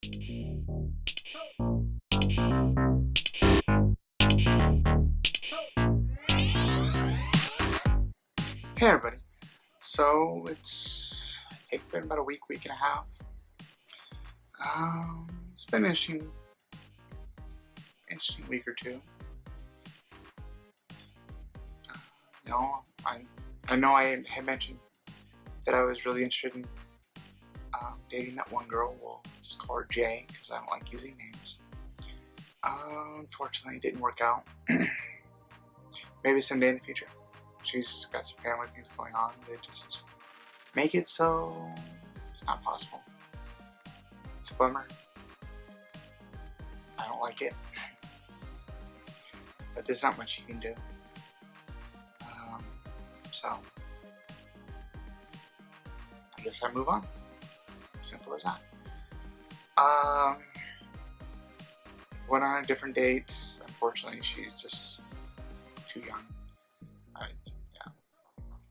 Hey everybody. So it's been about a week and a half. It's been an interesting week or two. You know, I know I had mentioned that I was really interested in dating that one girl. We'll just call her Jay because I don't like using names. Unfortunately, it didn't work out. Maybe someday in the future. She's got some family things going on that just make it so it's not possible. It's a bummer. I don't like it. But there's not much you can do. So I guess I move on. Simple as that. Went on a different date. Unfortunately, she's just too young.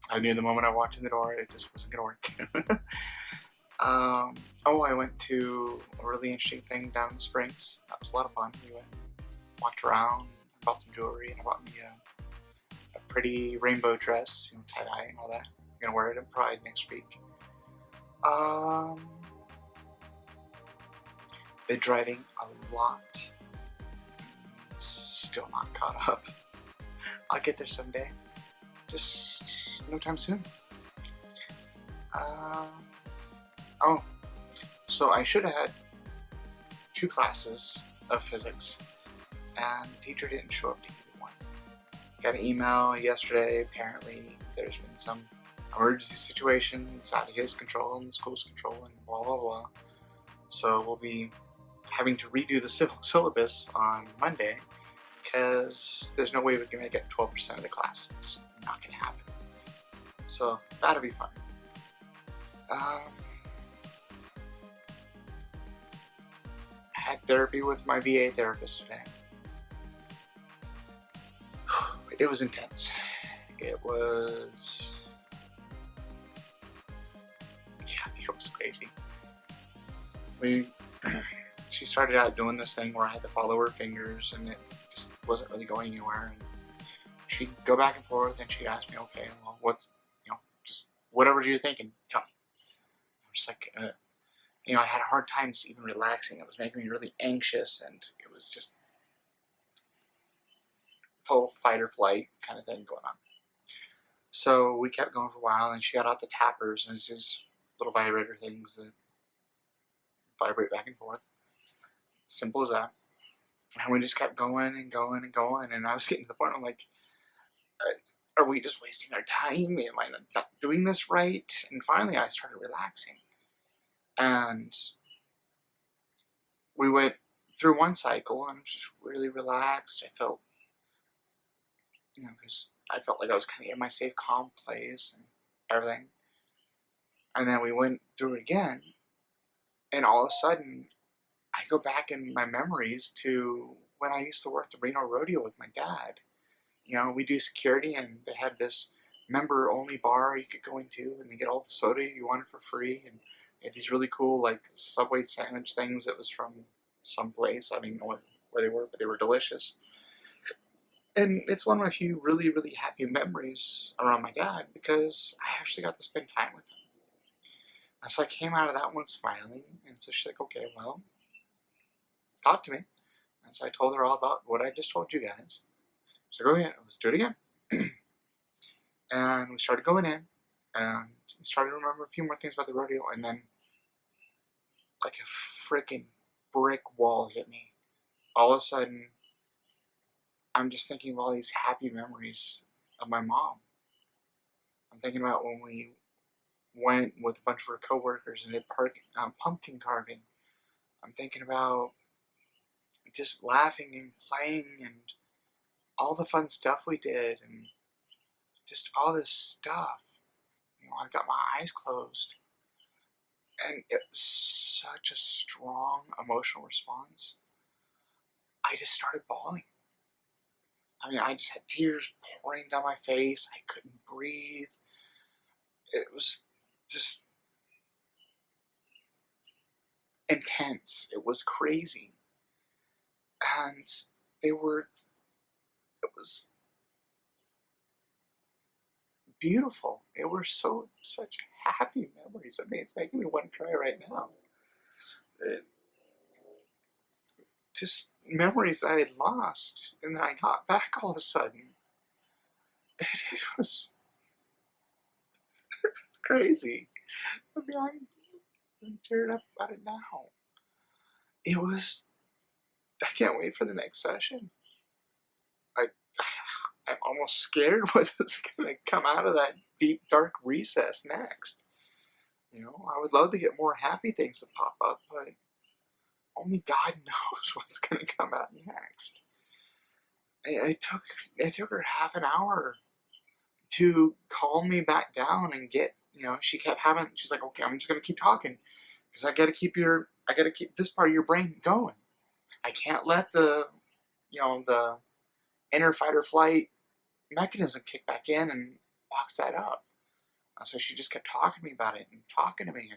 I knew the moment I walked in the door, it just wasn't gonna work. I went to a really interesting thing down in the Springs. That was a lot of fun. We walked around, bought some jewelry, and I bought me a pretty rainbow dress, tie-dye and all that. I'm gonna wear it in Pride next week. Been driving a lot. Still not caught up. I'll get there someday. Just no time soon. So I should have had 2 classes of physics, and the teacher didn't show up to either one. Got an email yesterday. Apparently, there's been some emergency situation that's out of his control and the school's control, and blah blah blah. So we'll be having to redo the syllabus on Monday because there's no way we can make it 12% of the class. It's just not gonna happen. So that'll be fun. Had therapy with my VA therapist today. It was intense. It was crazy. She started out doing this thing where I had to follow her fingers, and it just wasn't really going anywhere. And she'd go back and forth, and she'd ask me, "Okay, well, what's just whatever you're thinking, tell me." I was like, I had a hard time just even relaxing. It was making me really anxious, and it was just full fight or flight kind of thing going on. So we kept going for a while, and she got out the tappers, and it's these little vibrator things that vibrate back and forth. Simple as that. And we just kept going and going and going, and I was getting to the point where I'm like, are we just wasting our time? Am I not doing this right? And finally I started relaxing. And we went through one cycle, and I was just really relaxed. I felt, because I felt like I was kind of in my safe, calm place and everything. And then we went through it again, and all of a sudden, I go back in my memories to when I used to work the Reno Rodeo with my dad. We do security, and they had this member-only bar you could go into, and you get all the soda you wanted for free, and they had these really cool, Subway sandwich things that was from some place. I don't even know where they were, but they were delicious. And it's one of my few really, really happy memories around my dad, because I actually got to spend time with him. And so I came out of that one smiling, and so she's like, "Okay, well, talk to me." And so I told her all about what I just told you guys. So go ahead, let's do it again. And we started going in, and I started to remember a few more things about the rodeo, and then like a freaking brick wall hit me. All of a sudden, I'm just thinking of all these happy memories of my mom. I'm thinking about when we went with a bunch of her coworkers and did pumpkin carving. I'm thinking about just laughing and playing and all the fun stuff we did, and just all this stuff. I got my eyes closed, and it was such a strong emotional response. I just started bawling. I just had tears pouring down my face. I couldn't breathe. It was just intense. It was crazy. And it was beautiful. It were such happy memories. I mean, it's making me want to cry right now. It, just memories I had lost, and then I got back all of a sudden. It was crazy. I mean, I'm tearing up about it now. It was. I can't wait for the next session. I, I'm almost scared what's going to come out of that deep, dark recess next. I would love to get more happy things to pop up, but only God knows what's going to come out next. It took her half an hour to calm me back down and get, she kept having, she's like, okay, I'm just going to keep talking because I got to keep this part of your brain going. I can't let the inner fight or flight mechanism kick back in and box that up. So she just kept talking to me about it and talking to me,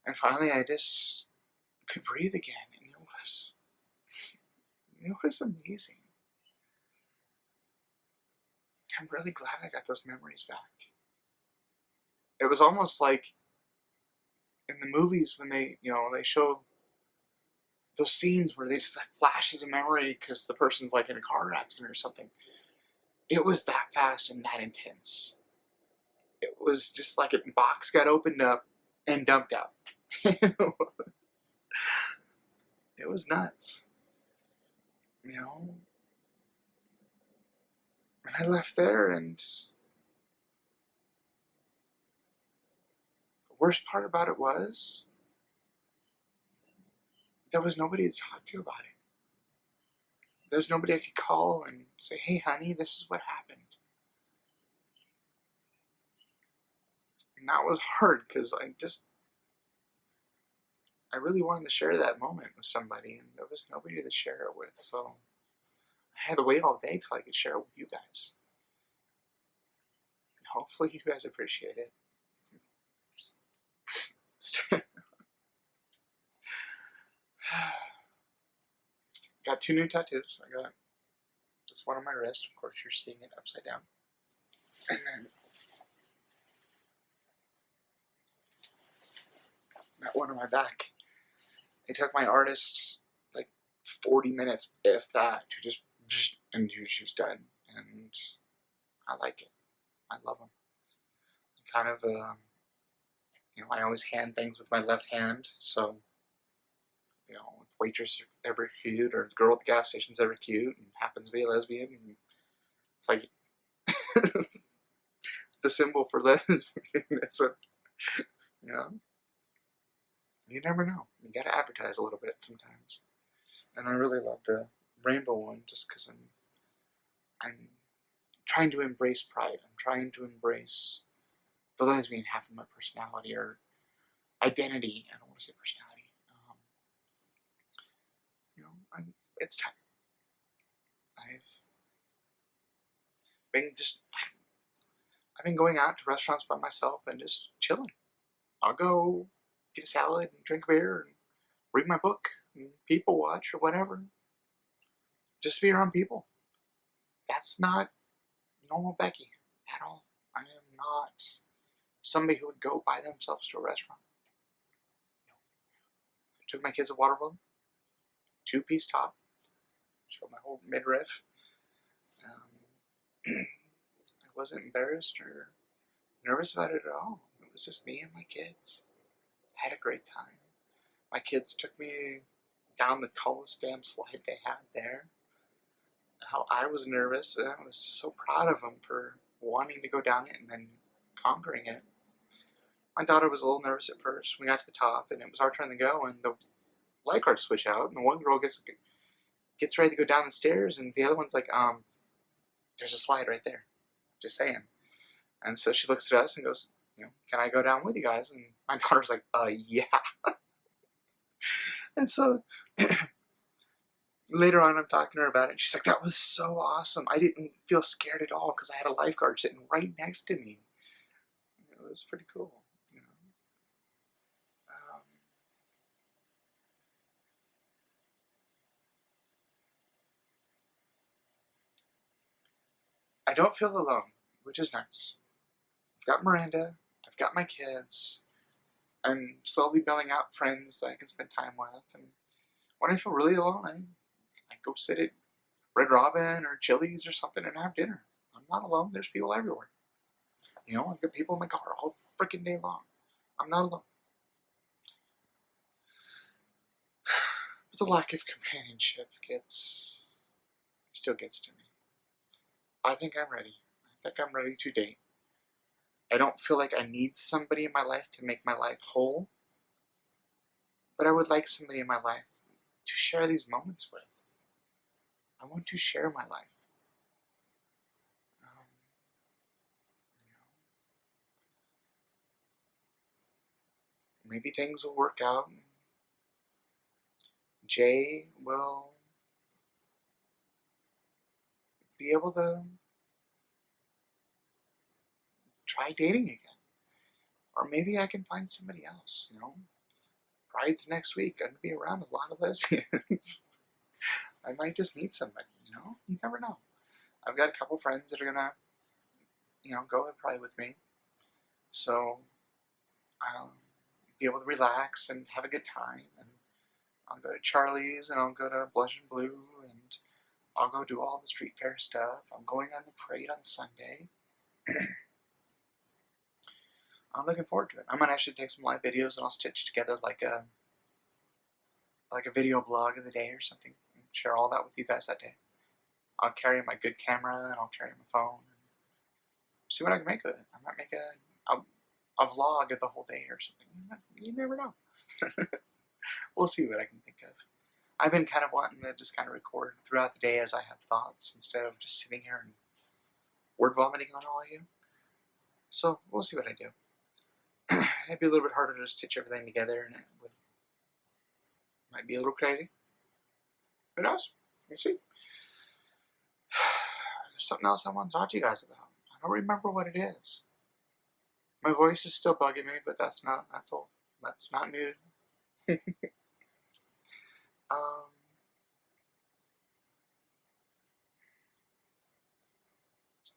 and finally I just could breathe again, and it was amazing. I'm really glad I got those memories back. It was almost like in the movies when they show those scenes where they just have flashes of memory because the person's like in a car accident or something. It was that fast and that intense. It was just like a box got opened up and dumped out. It was nuts. And I left there, and the worst part about it was there was nobody to talk to about it. There was nobody I could call and say, hey, honey, this is what happened. And that was hard because I really wanted to share that moment with somebody, and there was nobody to share it with, so I had to wait all day till I could share it with you guys. And hopefully you guys appreciate it. Got 2 new tattoos. I got this one on my wrist. Of course, you're seeing it upside down. And then that one on my back. It took my artist like 40 minutes, if that, to just, and she was done. And I like it. I love them. Kind of, I always hand things with my left hand, so, if the waitress is ever cute, or the girl at the gas station's ever cute, and happens to be a lesbian, and it's like the symbol for lesbianism, You never know. You gotta advertise a little bit sometimes. And I really love the rainbow one just because I'm trying to embrace pride. I'm trying to embrace the lesbian half of my personality, or identity. I don't want to say personality. It's time. I've been going out to restaurants by myself and just chilling. I'll go get a salad and drink a beer and read my book and people watch or whatever. Just be around people. That's not normal Becky at all. I am not somebody who would go by themselves to a restaurant. I took my kids to waterworld, 2-piece top, showed my whole midriff. I wasn't embarrassed or nervous about it at all. It was just me and my kids. I had a great time. My kids took me down the tallest damn slide they had there. How I was nervous, and I was so proud of them for wanting to go down it and then conquering it. My daughter was a little nervous at first. We got to the top, and it was our turn to go, and the lifeguards switch out, and the one girl gets ready to go down the stairs, and the other one's like, there's a slide right there. Just saying. And so she looks at us and goes, can I go down with you guys? And my daughter's like, yeah. And so later on, I'm talking to her about it, and she's like, that was so awesome. I didn't feel scared at all because I had a lifeguard sitting right next to me. It was pretty cool. I don't feel alone, which is nice. I've got Miranda. I've got my kids. I'm slowly building out friends that I can spend time with. And when I feel really alone, I go sit at Red Robin or Chili's or something and have dinner. I'm not alone. There's people everywhere. You know, I've got people in my car all freaking day long. I'm not alone. But the lack of companionship still gets to me. I think I'm ready. I think I'm ready to date. I don't feel like I need somebody in my life to make my life whole, but I would like somebody in my life to share these moments with. I want to share my life. You know, maybe things will work out. Jay will be able to try dating again. Or maybe I can find somebody else, you know. Pride's next week. I'm going to be around a lot of lesbians. I might just meet somebody, you know. You never know. I've got a couple friends that are going to, you know, go to Pride with me. So I'll be able to relax and have a good time. And I'll go to Charlie's and I'll go to Blush and Blue and I'll go do all the street fair stuff. I'm going on the parade on Sunday. I'm looking forward to it. I'm gonna actually take some live videos and I'll stitch together like a video blog of the day or something and share all that with you guys that day. I'll carry my good camera and I'll carry my phone and see what I can make of it. I might make a vlog of the whole day or something. You never know. We'll see what I can think of. I've been kind of wanting to just kind of record throughout the day as I have thoughts instead of just sitting here and word vomiting on all of you. So we'll see what I do. It'd be a little bit harder to stitch everything together, and it might be a little crazy. Who knows? We'll see. There's something else I want to talk to you guys about. I don't remember what it is. My voice is still bugging me, but that's all. That's not new.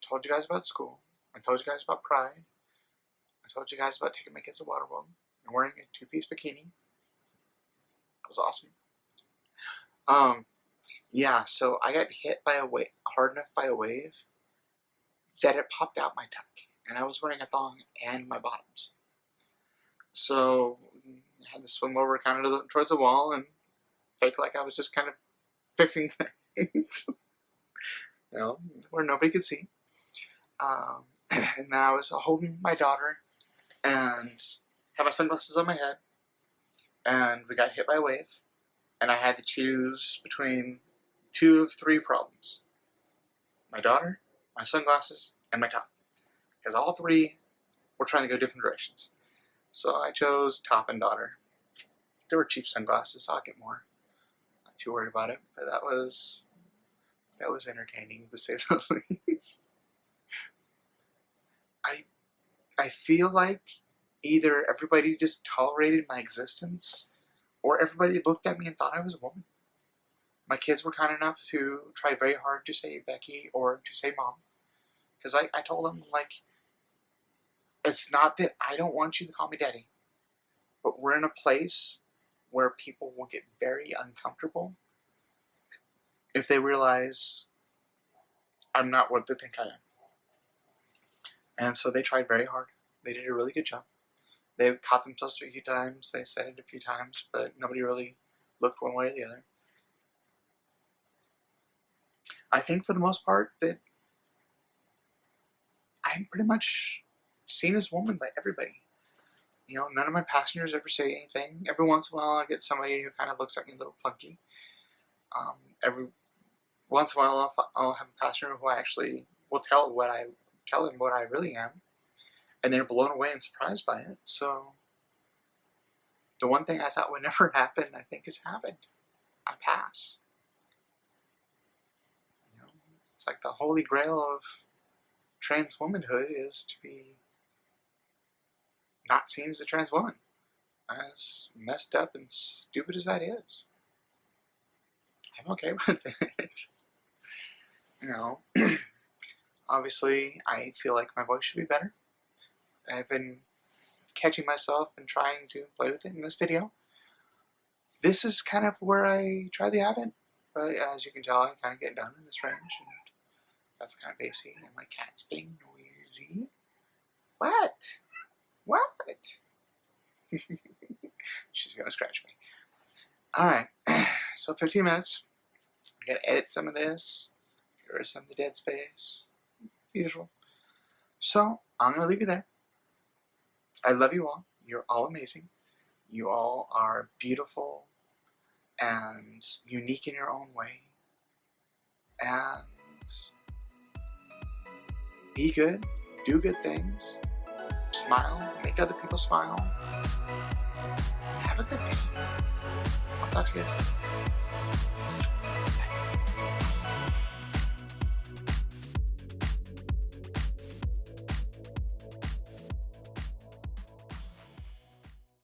Told you guys about school. I told you guys about Pride. I told you guys about taking my kids to waterworld and wearing a two-piece bikini. That was awesome. Yeah, so I got hit by a wave, hard enough by a wave, that it popped out my tuck. And I was wearing a thong and my bottoms. So I had to swim over kind of towards the wall and fake like I was just kind of fixing things. You know, where nobody could see. And then I was holding my daughter and had my sunglasses on my head, and we got hit by a wave, and I had to choose between 2 of 3 problems: my daughter, my sunglasses, and my top, because all 3 were trying to go different directions. So I chose top and daughter. They were cheap sunglasses. I'll get more. Not too worried about it, but that was entertaining, to say the least. I feel like either everybody just tolerated my existence, or everybody looked at me and thought I was a woman. My kids were kind enough to try very hard to say Becky or to say Mom. Because I told them, like, it's not that I don't want you to call me Daddy, but we're in a place where people will get very uncomfortable if they realize I'm not what they think I am. And so they tried very hard. They did a really good job. They caught themselves a few times. They said it a few times, but nobody really looked one way or the other. I think for the most part that I'm pretty much seen as a woman by everybody. You know, none of my passengers ever say anything. Every once in a while I get somebody who kind of looks at me a little funky. Every once in a while I'll have a passenger who I actually will tell them what I really am, and they're blown away and surprised by it. So the one thing I thought would never happen, I think, has happened. I pass. You know, it's like the holy grail of trans womanhood is to be not seen as a trans woman. As messed up and stupid as that is, I'm okay with it. You know, Obviously, I feel like my voice should be better. I've been catching myself and trying to play with it in this video. This is kind of where I try to have it, but as you can tell, I kind of get done in this range, and that's kind of bassy, and my cat's being noisy. What? What? She's gonna scratch me. Alright, so 15 minutes. I'm gonna edit some of this, get rid of some of the dead space, the usual. So, I'm gonna leave you there. I love you all. You're all amazing. You all are beautiful and unique in your own way. And be good, do good things, smile, make other people smile. Have a good day. I'll talk to you guys later.